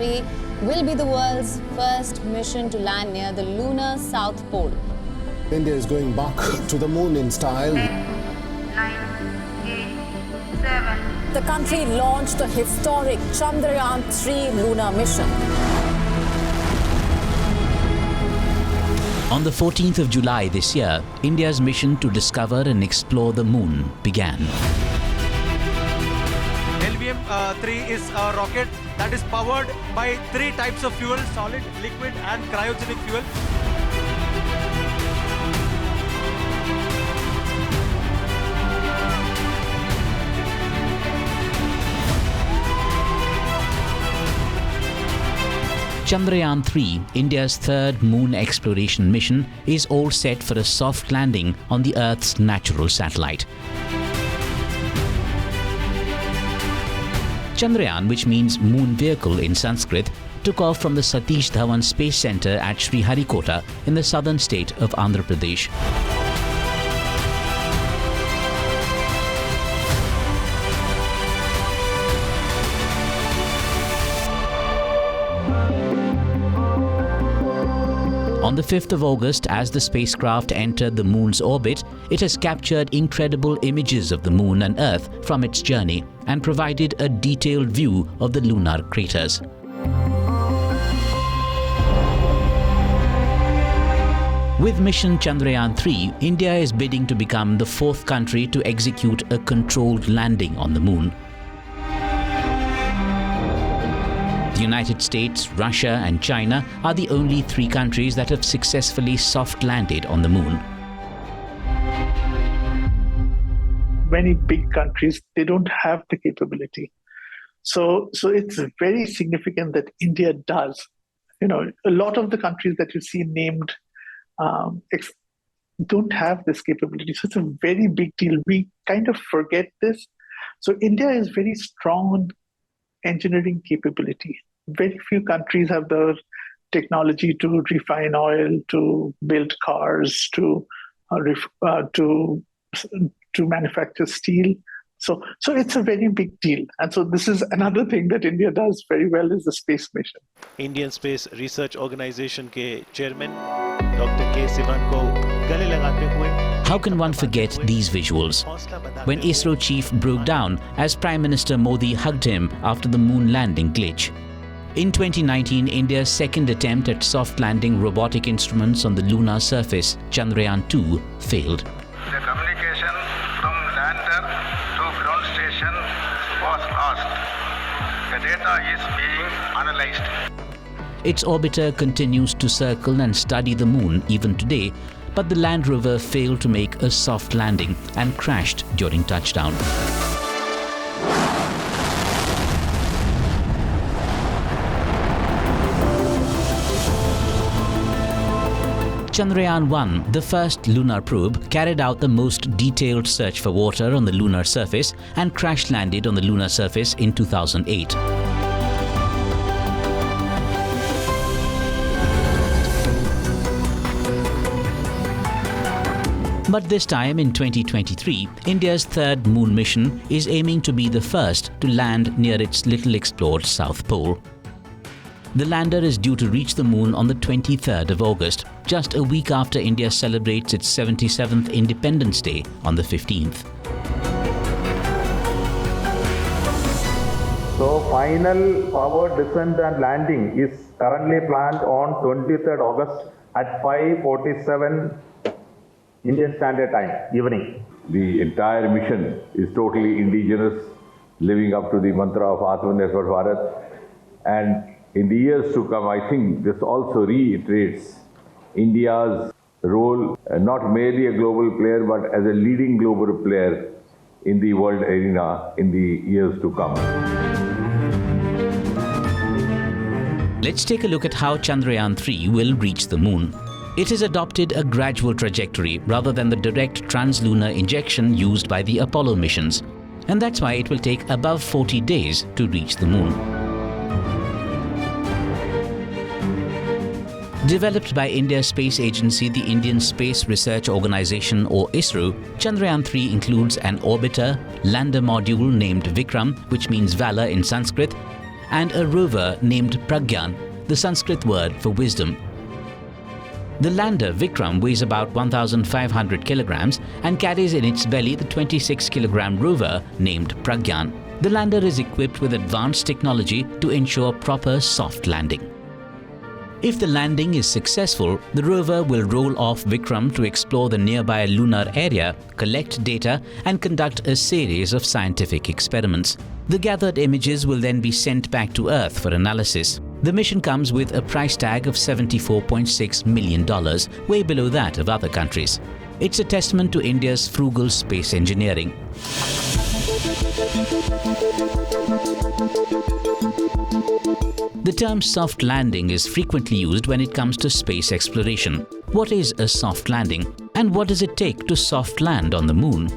III will be the world's first mission to land near the lunar South Pole. India is going back to the moon in style. 10, 9, 8, 7. The country launched a historic Chandrayaan III lunar mission. On the 14th of July this year, India's mission to discover and explore the moon began. LWION-3 is a rocket that is powered by 3 types of fuel: solid, liquid and cryogenic fuel. Chandrayaan III, India's third moon exploration mission, is all set for a soft landing on the Earth's natural satellite. Chandrayaan, which means moon vehicle in Sanskrit, took off from the Satish Dhawan Space Center at Sriharikota in the southern state of Andhra Pradesh. On the 5th of August, as the spacecraft entered the moon's orbit, it has captured incredible images of the moon and Earth from its journey and provided a detailed view of the lunar craters. With mission Chandrayaan III, India is bidding to become the 4th country to execute a controlled landing on the moon. The United States, Russia and China are the only 3 countries that have successfully soft landed on the moon. Many big countries, they don't have the capability. So it's very significant that India does. A lot of the countries that you see named don't have this capability. So it's a very big deal. We kind of forget this. So India is very strong on engineering capability. Very few countries have the technology to refine oil, to build cars, to manufacture steel. So it's a very big deal. And so this is another thing that India does very well, is the space mission. Indian Space Research Organization के chairman Dr. K. Sivan को गले लगाते हुए. How can one forget these visuals? When ISRO chief broke down as Prime Minister Modi hugged him after the moon landing glitch. In 2019, India's second attempt at soft landing robotic instruments on the lunar surface, Chandrayaan II, failed. The communication from lander to ground station was lost. The data is being analyzed. Its orbiter continues to circle and study the moon even today, but the Land Rover failed to make a soft landing and crashed during touchdown. Chandrayaan I, the first lunar probe, carried out the most detailed search for water on the lunar surface and crash-landed on the lunar surface in 2008. But this time, in 2023, India's third moon mission is aiming to be the first to land near its little-explored South Pole. The lander is due to reach the moon on the 23rd of August, just a week after India celebrates its 77th Independence Day on the 15th. So, final powered descent and landing is currently planned on 23rd August at 5:47 Indian Standard Time, evening. The entire mission is totally indigenous, living up to the mantra of Atmanirbhar Bharat. And in the years to come, I think this also reiterates India's role, not merely a global player, but as a leading global player in the world arena in the years to come. Let's take a look at how Chandrayaan III will reach the moon. It has adopted a gradual trajectory rather than the direct translunar injection used by the Apollo missions. And that's why it will take above 40 days to reach the moon. Developed by India's space agency, the Indian Space Research Organization or ISRO, Chandrayaan III includes an orbiter, lander module named Vikram, which means valor in Sanskrit, and a rover named Pragyan, the Sanskrit word for wisdom. The lander Vikram weighs about 1,500 kilograms and carries in its belly the 26-kilogram rover named Pragyan. The lander is equipped with advanced technology to ensure proper soft landing. If the landing is successful, the rover will roll off Vikram to explore the nearby lunar area, collect data, and conduct a series of scientific experiments. The gathered images will then be sent back to Earth for analysis. The mission comes with a price tag of $74.6 million, way below that of other countries. It's a testament to India's frugal space engineering. The term soft landing is frequently used when it comes to space exploration. What is a soft landing? And what does it take to soft land on the moon?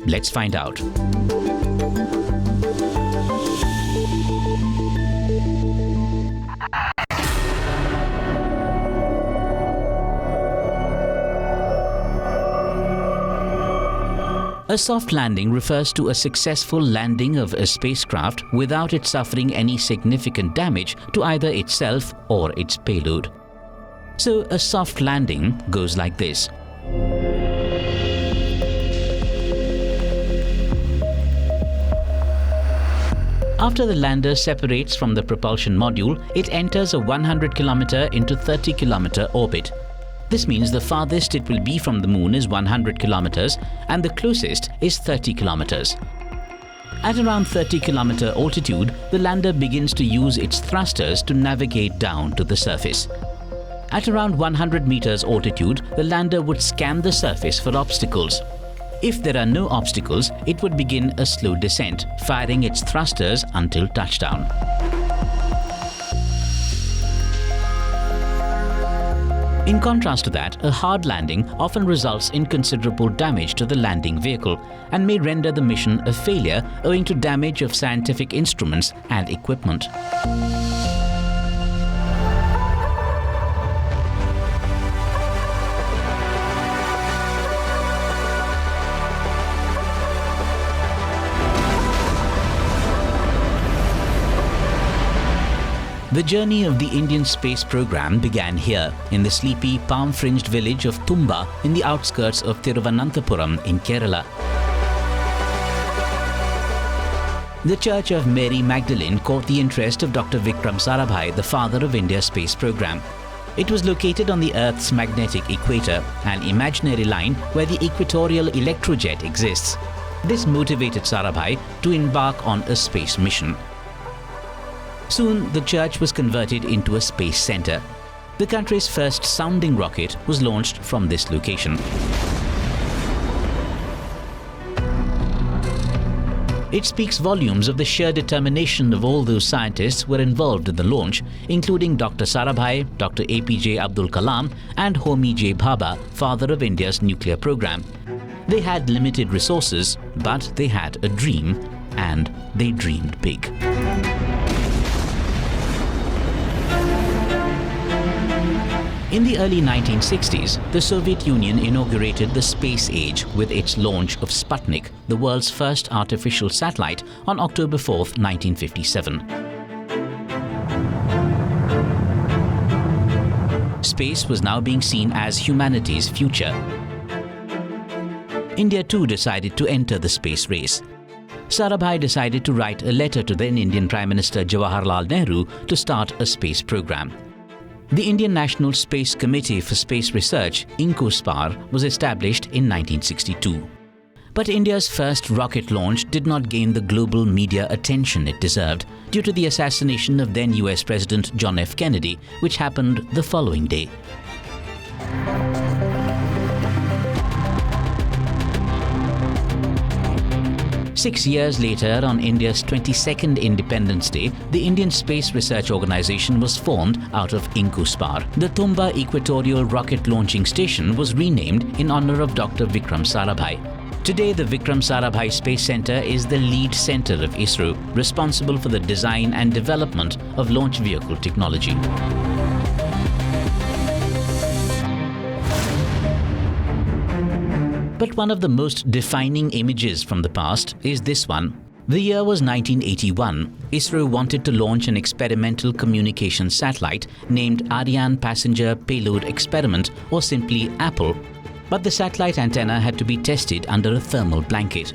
Let's find out. A soft landing refers to a successful landing of a spacecraft without it suffering any significant damage to either itself or its payload. So a soft landing goes like this. After the lander separates from the propulsion module, it enters a 100 km into 30 km orbit. This means the farthest it will be from the moon is 100 kilometers and the closest is 30 kilometers. At around 30 km altitude, the lander begins to use its thrusters to navigate down to the surface. At around 100 meters altitude, the lander would scan the surface for obstacles. If there are no obstacles, it would begin a slow descent, firing its thrusters until touchdown. In contrast to that, a hard landing often results in considerable damage to the landing vehicle and may render the mission a failure owing to damage of scientific instruments and equipment. The journey of the Indian space program began here, in the sleepy, palm-fringed village of Tumba in the outskirts of Thiruvananthapuram in Kerala. The Church of Mary Magdalene caught the interest of Dr. Vikram Sarabhai, the father of India's space program. It was located on the Earth's magnetic equator, an imaginary line where the equatorial electrojet exists. This motivated Sarabhai to embark on a space mission. Soon, the church was converted into a space center. The country's first sounding rocket was launched from this location. It speaks volumes of the sheer determination of all those scientists who were involved in the launch, including Dr. Sarabhai, Dr. APJ Abdul Kalam, and Homi J. Bhabha, father of India's nuclear program. They had limited resources, but they had a dream, and they dreamed big. In the early 1960s, the Soviet Union inaugurated the space age with its launch of Sputnik, the world's first artificial satellite, on October 4, 1957. Space was now being seen as humanity's future. India too decided to enter the space race. Sarabhai decided to write a letter to then Indian Prime Minister Jawaharlal Nehru to start a space program. The Indian National Space Committee for Space Research, INCOSPAR, was established in 1962. But India's first rocket launch did not gain the global media attention it deserved due to the assassination of then US President John F. Kennedy, which happened the following day. Six years later, on India's 22nd Independence Day, the Indian Space Research Organization was formed out of INCOSPAR. The Tumba Equatorial Rocket Launching Station was renamed in honor of Dr. Vikram Sarabhai. Today, the Vikram Sarabhai Space Center is the lead center of ISRO, responsible for the design and development of launch vehicle technology. But one of the most defining images from the past is this one. The year was 1981. ISRO wanted to launch an experimental communication satellite named Ariane Passenger Payload Experiment, or simply APPLE. But the satellite antenna had to be tested under a thermal blanket.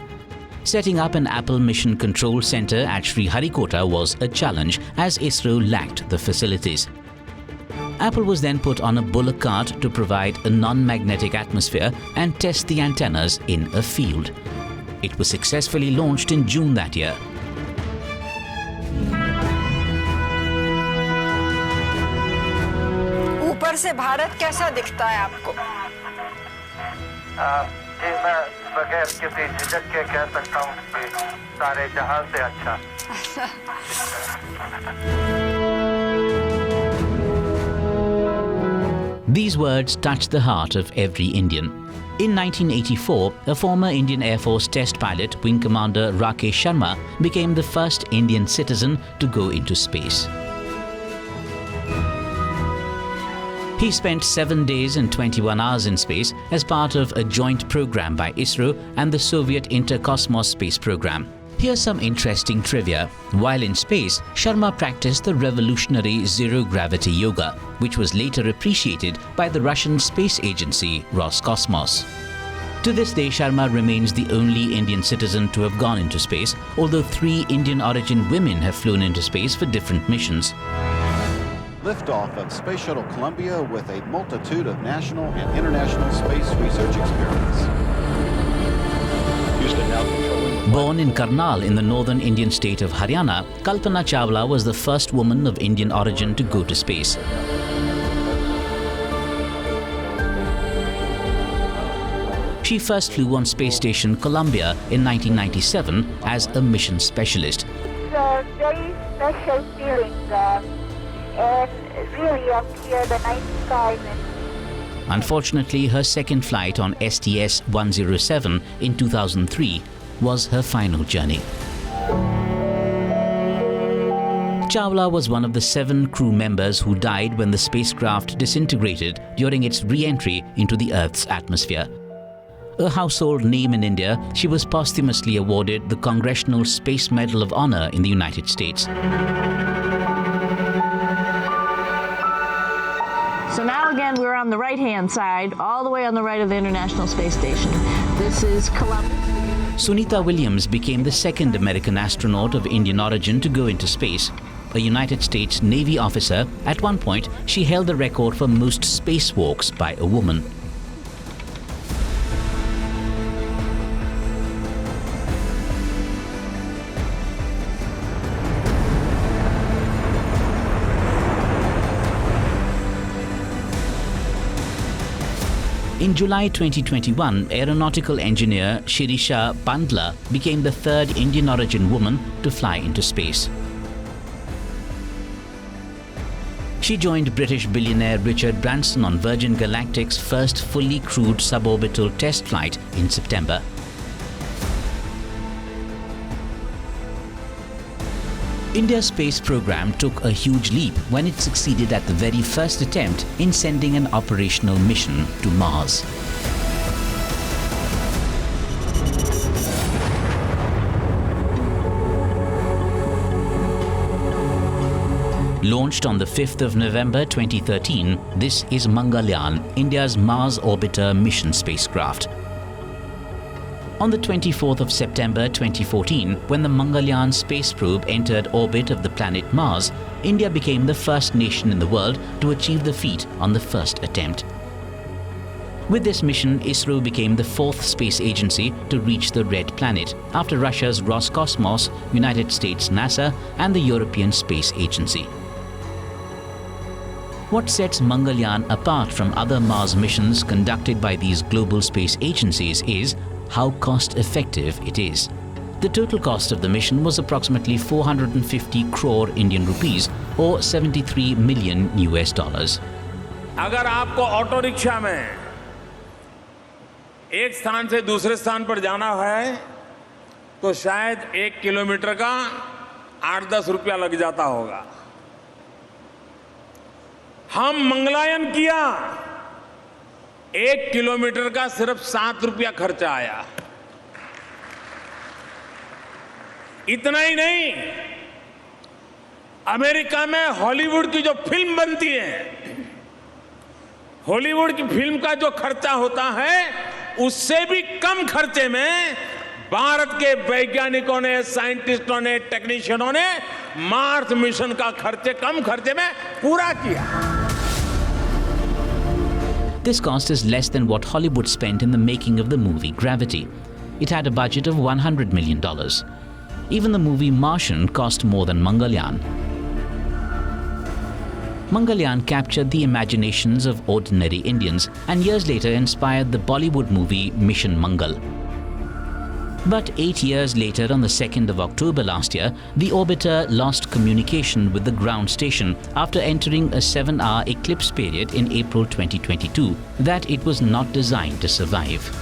Setting up an APPLE Mission Control Center at Sriharikota was a challenge, as ISRO lacked the facilities. APPLE was then put on a bullock cart to provide a non-magnetic atmosphere and test the antennas in a field. It was successfully launched in June that year. ऊपर से भारत कैसा दिखता है आपको? जी मैं बगैर किसी झिझक के कह सकता हूँ कि सारे जहां से अच्छा। These words touched the heart of every Indian. In 1984, a former Indian Air Force test pilot, Wing Commander Rakesh Sharma, became the first Indian citizen to go into space. He spent 7 days and 21 hours in space as part of a joint program by ISRO and the Soviet Interkosmos space program. Here's some interesting trivia. While in space, Sharma practiced the revolutionary zero-gravity yoga, which was later appreciated by the Russian space agency Roscosmos. To this day, Sharma remains the only Indian citizen to have gone into space, although 3 Indian-origin women have flown into space for different missions. Liftoff of Space Shuttle Columbia with a multitude of national and international space research experiments. Houston now controlling. Born in Karnal in the northern Indian state of Haryana, Kalpana Chawla was the first woman of Indian origin to go to space. She first flew on space station Columbia in 1997 as a mission specialist. It's a very special feeling, and really up here the night skies. Unfortunately, her second flight on STS-107 in 2003 was her final journey. Chawla was one of the 7 crew members who died when the spacecraft disintegrated during its re-entry into the Earth's atmosphere. A household name in India, she was posthumously awarded the Congressional Space Medal of Honor in the United States. So now again, we're on the right-hand side, all the way on the right of the International Space Station. This is Columbia. Sunita Williams became the second American astronaut of Indian origin to go into space. A United States Navy officer, at one point, she held the record for most spacewalks by a woman. In July 2021, aeronautical engineer Shirisha Bandla became the 3rd Indian origin woman to fly into space. She joined British billionaire Richard Branson on Virgin Galactic's first fully crewed suborbital test flight in September. India's space program took a huge leap when it succeeded at the very first attempt in sending an operational mission to Mars. Launched on the 5th of November 2013, this is Mangalyaan, India's Mars orbiter mission spacecraft. On the 24th of September 2014, when the Mangalyaan space probe entered orbit of the planet Mars, India became the first nation in the world to achieve the feat on the first attempt. With this mission, ISRO became the 4th space agency to reach the Red Planet, after Russia's Roscosmos, United States NASA, and the European Space Agency. What sets Mangalyaan apart from other Mars missions conducted by these global space agencies is how cost-effective it is. The total cost of the mission was approximately 450 crore Indian rupees, or 73 million US dollars. अगर आपको auto rickshaw में एक स्थान से दूसरे स्थान पर जाना है तो शायद 1 किलोमीटर का 8-10 रुपया लग जाता होगा। हम मंगलायन किया, 1 किलोमीटर का सिर्फ 7 रुपया खर्चा आया। इतना ही नहीं, अमेरिका में हॉलीवुड की जो फिल्म बनती है, हॉलीवुड की फिल्म का जो खर्चा होता है उससे भी कम खर्चे में भारत के वैज्ञानिकों ने, साइंटिस्टों ने, टेक्नीशियनों ने मार्स मिशन का कम खर्चे में पूरा किया। This cost is less than what Hollywood spent in the making of the movie Gravity. It had a budget of $100 million. Even the movie Martian cost more than Mangalyaan. Mangalyaan captured the imaginations of ordinary Indians and years later inspired the Bollywood movie Mission Mangal. But 8 years later, on the 2nd of October last year, the orbiter lost communication with the ground station after entering a 7-hour eclipse period in April 2022 that it was not designed to survive.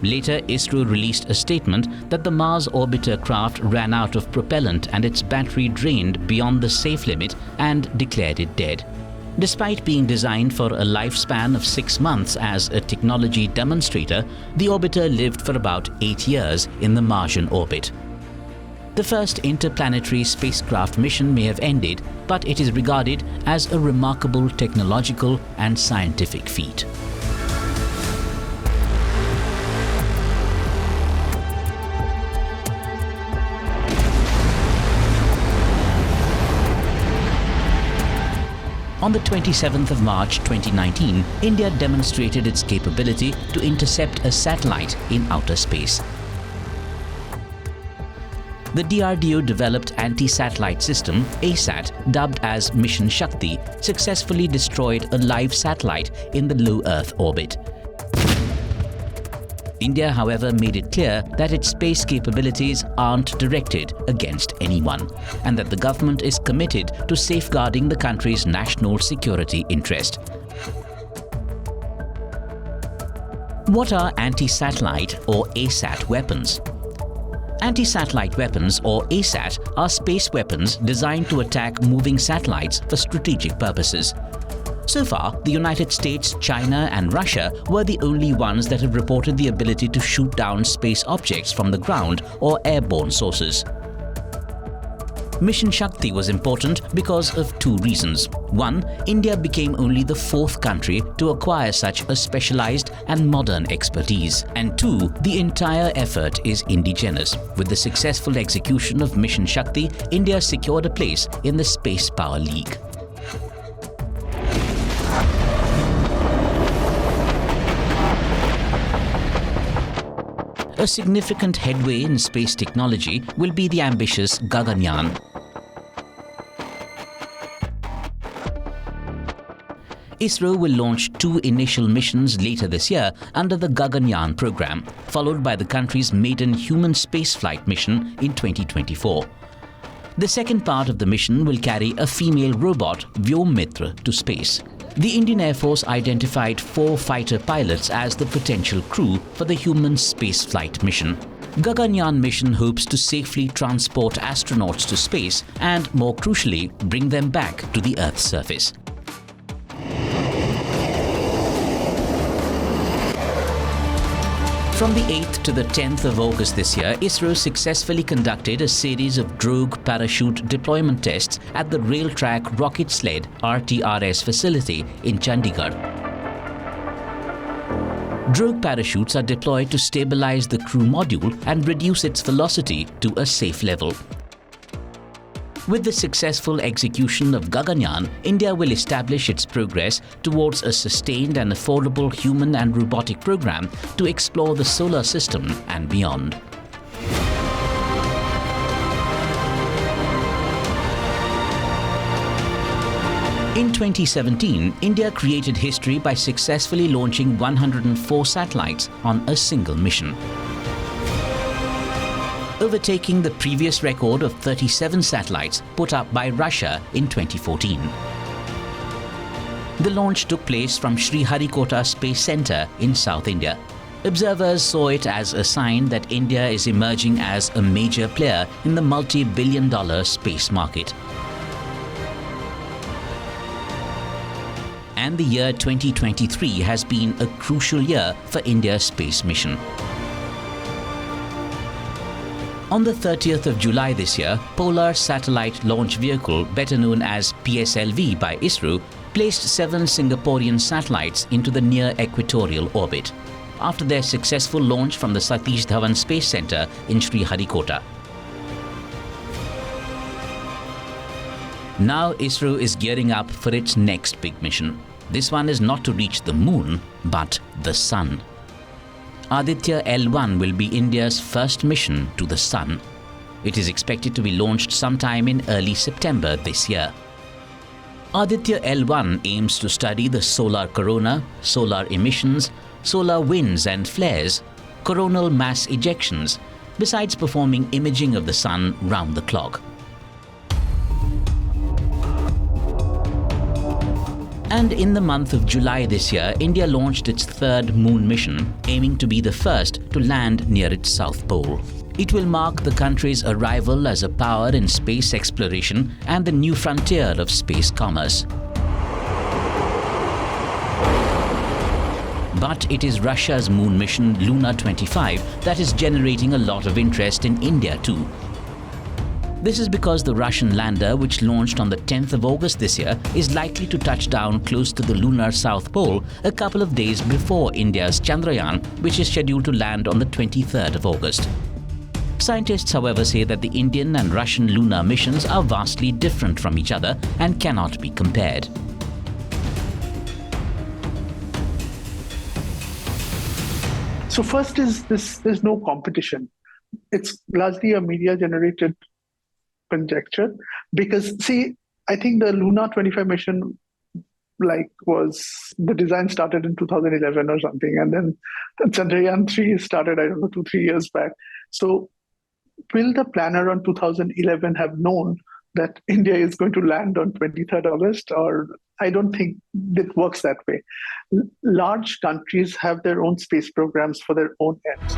Later, ISRO released a statement that the Mars orbiter craft ran out of propellant and its battery drained beyond the safe limit and declared it dead. Despite being designed for a lifespan of 6 months as a technology demonstrator, the orbiter lived for about 8 years in the Martian orbit. The first interplanetary spacecraft mission may have ended, but it is regarded as a remarkable technological and scientific feat. On the 27th of March 2019, India demonstrated its capability to intercept a satellite in outer space. The DRDO-developed anti-satellite system, ASAT, dubbed as Mission Shakti, successfully destroyed a live satellite in the low Earth orbit. India, however, made it clear that its space capabilities aren't directed against anyone and that the government is committed to safeguarding the country's national security interest. What are anti-satellite or ASAT weapons? Anti-satellite weapons or ASAT are space weapons designed to attack moving satellites for strategic purposes. So far, the United States, China and Russia were the only ones that have reported the ability to shoot down space objects from the ground or airborne sources. Mission Shakti was important because of 2 reasons. 1, India became only the 4th country to acquire such a specialized and modern expertise. And 2, the entire effort is indigenous. With the successful execution of Mission Shakti, India secured a place in the Space Power League. A significant headway in space technology will be the ambitious Gaganyaan. ISRO will launch 2 initial missions later this year under the Gaganyaan program, followed by the country's maiden human spaceflight mission in 2024. The second part of the mission will carry a female robot, WION to space. The Indian Air Force identified 4 fighter pilots as the potential crew for the human spaceflight mission. Gaganyaan mission hopes to safely transport astronauts to space and, more crucially, bring them back to the Earth's surface. From the 8th to the 10th of August this year, ISRO successfully conducted a series of drogue parachute deployment tests at the Rail Track Rocket Sled RTRS facility in Chandigarh. Drogue parachutes are deployed to stabilize the crew module and reduce its velocity to a safe level. With the successful execution of Gaganyaan, India will establish its progress towards a sustained and affordable human and robotic program to explore the solar system and beyond. In 2017, India created history by successfully launching 104 satellites on a single mission, overtaking the previous record of 37 satellites put up by Russia in 2014. The launch took place from Sriharikota Space Centre in South India. Observers saw it as a sign that India is emerging as a major player in the multi-billion-dollar space market. And the year 2023 has been a crucial year for India's space mission. On the 30th of July this year, Polar Satellite Launch Vehicle, better known as PSLV by ISRO, placed 7 Singaporean satellites into the near equatorial orbit after their successful launch from the Satish Dhawan Space Centre in Sriharikota. Now ISRO is gearing up for its next big mission. This one is not to reach the moon, but the sun. Aditya L1 will be India's first mission to the sun. It is expected to be launched sometime in early September this year. Aditya L1 aims to study the solar corona, solar emissions, solar winds and flares, coronal mass ejections, besides performing imaging of the sun round the clock. And in the month of July this year, India launched its 3rd moon mission, aiming to be the first to land near its south pole. It will mark the country's arrival as a power in space exploration and the new frontier of space commerce. But it is Russia's moon mission Luna 25 that is generating a lot of interest in India too. This is because the Russian lander, which launched on the 10th of August this year, is likely to touch down close to the lunar south pole a couple of days before India's Chandrayaan, which is scheduled to land on the 23rd of August. Scientists, however, say that the Indian and Russian lunar missions are vastly different from each other and cannot be compared. So first is this: there's no competition. It's largely a media-generated conjecture because, see, I think the Luna 25 mission, was the design started in 2011 or something, and then the Chandrayaan 3 started, 2-3 years back. So will the planner on 2011 have known that India is going to land on 23rd August? Or I don't think it works that way. Large countries have their own space programs for their own ends.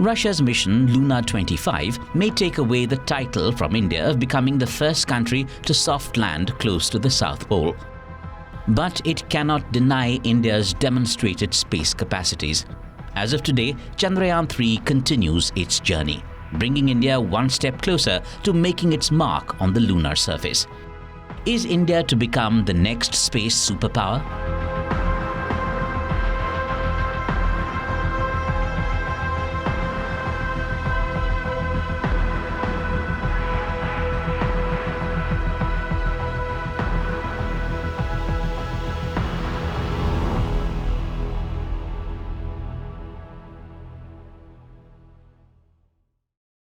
Russia's mission, Luna 25, may take away the title from India of becoming the first country to soft land close to the South Pole. But it cannot deny India's demonstrated space capacities. As of today, Chandrayaan III continues its journey, bringing India one step closer to making its mark on the lunar surface. Is India to become the next space superpower?